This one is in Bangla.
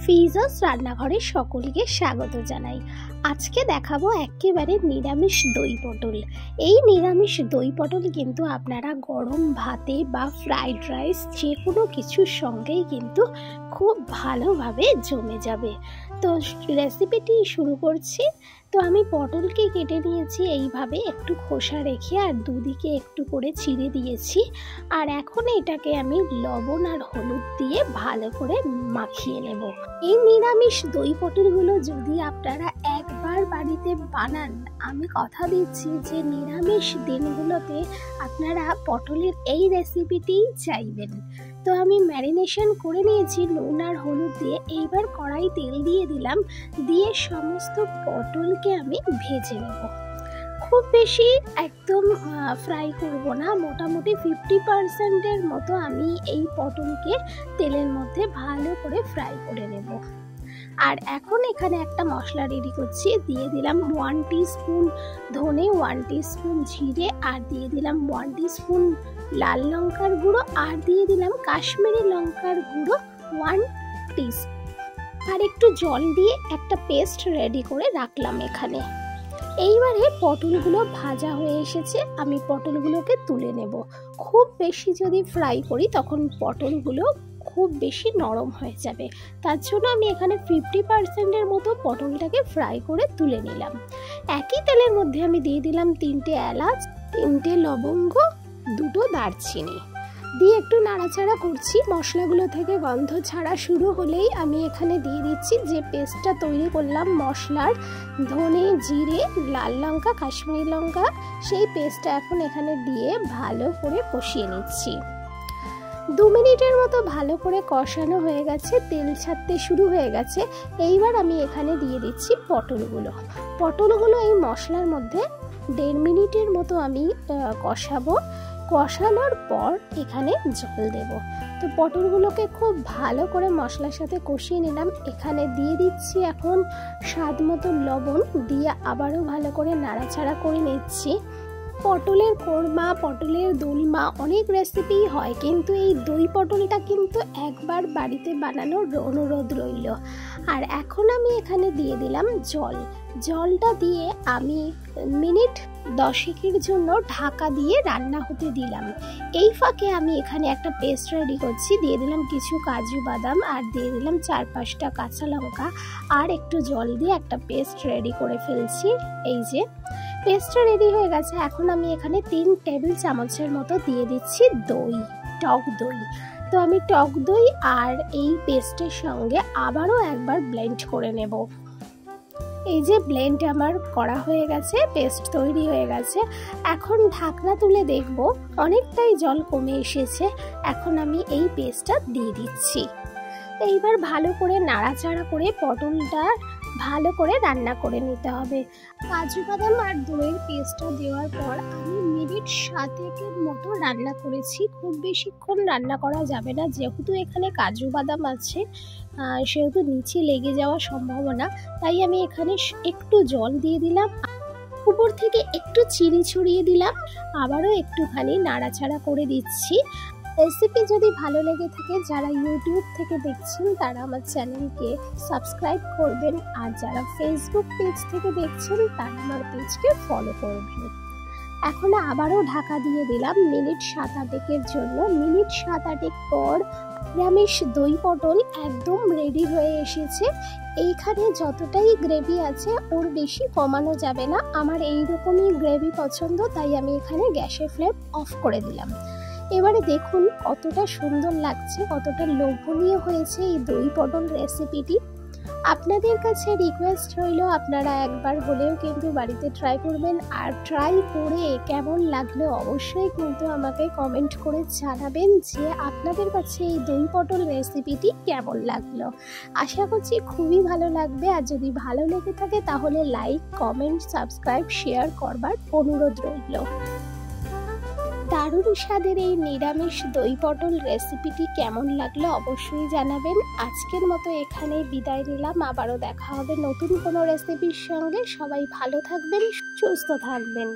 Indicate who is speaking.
Speaker 1: ফিজাস রান্নাঘরে সকলকে স্বাগত জানাই। আজকে দেখাবো একেবারে নিরামিষ দই পটল। এই নিরামিষ দই পটল কিন্তু আপনারা গরম ভাতে বা ফ্রাইড রাইস যে কোনো কিছুর সঙ্গেই কিন্তু খুব ভালোভাবে জমে যাবে। তো রেসিপিটি শুরু করছি। তো আমি পটলকে কেটে নিয়েছি এইভাবে একটু খোসা রেখে, আর দুদিকে একটু করে চিড়ে দিয়েছি। আর এখন এটাকে আমি লবণ আর হলুদ দিয়ে ভালো করে মাখিয়ে নেব। এই নিরামিষ দই পটলগুলো যদি আপনারা একবার বাড়িতে বানান, আমি কথা দিচ্ছি যে নিরামিষ দিনগুলোতে আপনারা পটলের এই রেসিপিটিই চাইবেন। তো আমি ম্যারিনেশন করে নিয়েছি নুন আর হলুদ দিয়ে। এইবার কড়াই তেল দিয়ে দিলাম, দিয়ে সমস্ত পটলকে আমি ভেজে নেব। খুব বেশি একদম ফ্রাই করব না, মোটামুটি 50%-এর মতো আমি এই পটলকে তেলের মধ্যে ভালো করে ফ্রাই করে নেব। আর এখন এখানে একটা মশলা রেডি করছি। দিয়ে দিলাম 1 টিস্পুন ধনে, 1 টিস্পুন জিরে, আর দিয়ে দিলাম 1 টিস্পুন লাল লঙ্কার গুঁড়ো, আর দিয়ে দিলাম কাশ্মীরি লঙ্কার গুঁড়ো 1 টিস্পুন। আর একটু জল দিয়ে একটা পেস্ট রেডি করে রাখলাম এখানে। এইবারে পটলগুলো ভাজা হয়ে এসেছে, আমি পটলগুলোকে তুলে নেব। খুব বেশি যদি ফ্রাই করি তখন পটলগুলো খুব বেশি নরম হয়ে যাবে, তার জন্য আমি এখানে 50%-এর মতো পটলটাকে ফ্রাই করে তুলে নিলাম। একই তেলের মধ্যে আমি দিয়ে দিলাম 3টে এলাচ, 3টে লবঙ্গ, 2টো দারচিনি দিয়ে একটু নাড়াচাড়া করছি। মশলাগুলো থেকে গন্ধ ছাড়া শুরু হলেই আমি এখানে দিয়ে দিচ্ছি যে পেস্টটা তৈরি করলাম মশলার, ধনে, জিরে, লাল লঙ্কা, কাশ্মীরি লঙ্কা, সেই পেস্টটা এখন এখানে দিয়ে ভালো করে কষিয়ে নিচ্ছি। 2 মিনিটের মতো ভালো করে কষানো হয়ে গেছে, তেল ছাড়তে শুরু হয়ে গেছে। এইবার আমি এখানে দিয়ে দিচ্ছি পটলগুলো এই মশলার মধ্যে 1.5 মিনিটের মতো আমি কষাবো। কষানোর পর এখানে জল দেব। তো পটলগুলোকে খুব ভালো করে মশলার সাথে কষিয়ে নিলাম। এখানে দিয়ে দিচ্ছি এখন স্বাদ মতো লবণ, দিয়ে আবারও ভালো করে নাড়াচাড়া করে নিচ্ছি। পটলের কোরমা, পটলের দোলমা অনেক রেসিপি হয়, কিন্তু এই দই পটলটা কিন্তু একবার বাড়িতে বানানোর অনুরোধ রইল। আর এখন আমি এখানে দিয়ে দিলাম জলটা দিয়ে আমি মিনিট 10-এর জন্য ঢাকা দিয়ে রান্না হতে দিলাম। এই ফাঁকে আমি এখানে একটা পেস্ট রেডি করছি। দিয়ে দিলাম কিছু কাজু বাদাম, আর দিয়ে দিলাম 4-5টা কাঁচা লঙ্কা, আর একটু জল দিয়ে একটা পেস্ট রেডি করে ফেলছি। এই যে পেস্টটা রেডি হয়ে গেছে। এখন আমি এখানে 3 টেবিল চামচের মতো দিয়ে দিচ্ছি টক দই। তো আমি টক দই আর এই পেস্টের সঙ্গে আবারও একবার ব্লেন্ড করে নেব। এই যে ব্লেন্ড আমার করা হয়ে গেছে, পেস্ট তৈরি হয়ে গেছে। এখন ঢাকনা তুলে দেখব অনেকটাই জল কমে এসেছে। এখন আমি এই পেস্টটা দিয়ে দিচ্ছি। এইবার ভালো করে নাড়াচাড়া করে পটলটা ভালো করে রান্না করে নিতে হবে। কাজু বাদাম আর দইয়ের পেস্টটা দেওয়ার পর আমি মিনিট 7-এর মতো রান্না করেছি। খুব বেশিক্ষণ রান্না করা যাবে না, যেহেতু এখানে কাজু বাদাম আছে সেহেতু নিচে লেগে যাওয়ার সম্ভাবনা। তাই আমি এখানে একটু জল দিয়ে দিলাম, উপর থেকে একটু চিনি ছড়িয়ে দিলাম, আবারও একটুখানি নাড়াচাড়া করে দিচ্ছি। রেসিপি যদি ভালো লেগে থাকে, যারা ইউটিউব থেকে দেখছেন তারা আমার চ্যানেলকে সাবস্ক্রাইব করবেন, আর যারা ফেসবুক পেজ থেকে দেখছেন তারা আমার পেজকে ফলো করবেন। এখন আবারও ঢাকা দিয়ে দিলাম মিনিট 7-8-এর জন্য। মিনিট 7-8 পর নিরামিষ দই পটল একদম রেডি হয়ে এসেছে। এইখানে যতটাই গ্রেভি আছে ওর বেশি কমানো যাবে না। আমার এইরকমই গ্রেভি পছন্দ, তাই আমি এখানে গ্যাসের ফ্লেম অফ করে দিলাম। এবারে দেখুন কতটা সুন্দর লাগছে, কতটা লোভনীয় হয়েছে এই দই পটল রেসিপিটি। আপনাদের কাছে রিকোয়েস্ট রইল আপনারা একবার হলেও কিন্তু বাড়িতে ট্রাই করবেন, আর ট্রাই করে কেমন লাগলো অবশ্যই কিন্তু আমাকে কমেন্ট করে জানাবেন যে আপনাদের কাছে এই দই পটল রেসিপিটি কেমন লাগলো। আশা করছি খুবই ভালো লাগবে, আর যদি ভালো লেগে থাকে তাহলে লাইক, কমেন্ট, সাবস্ক্রাইব, শেয়ার করবার অনুরোধ রইল। দারুণ স্বাদের এই নিরামিষ দই পটল রেসিপিটি কেমন লাগলো অবশ্যই জানাবেন। আজকের মতো এখানে বিদায় নিলাম, আবারও দেখা হবে নতুন কোনো রেসিপির সঙ্গে। সবাই ভালো থাকবেন, সুস্থ থাকবেন।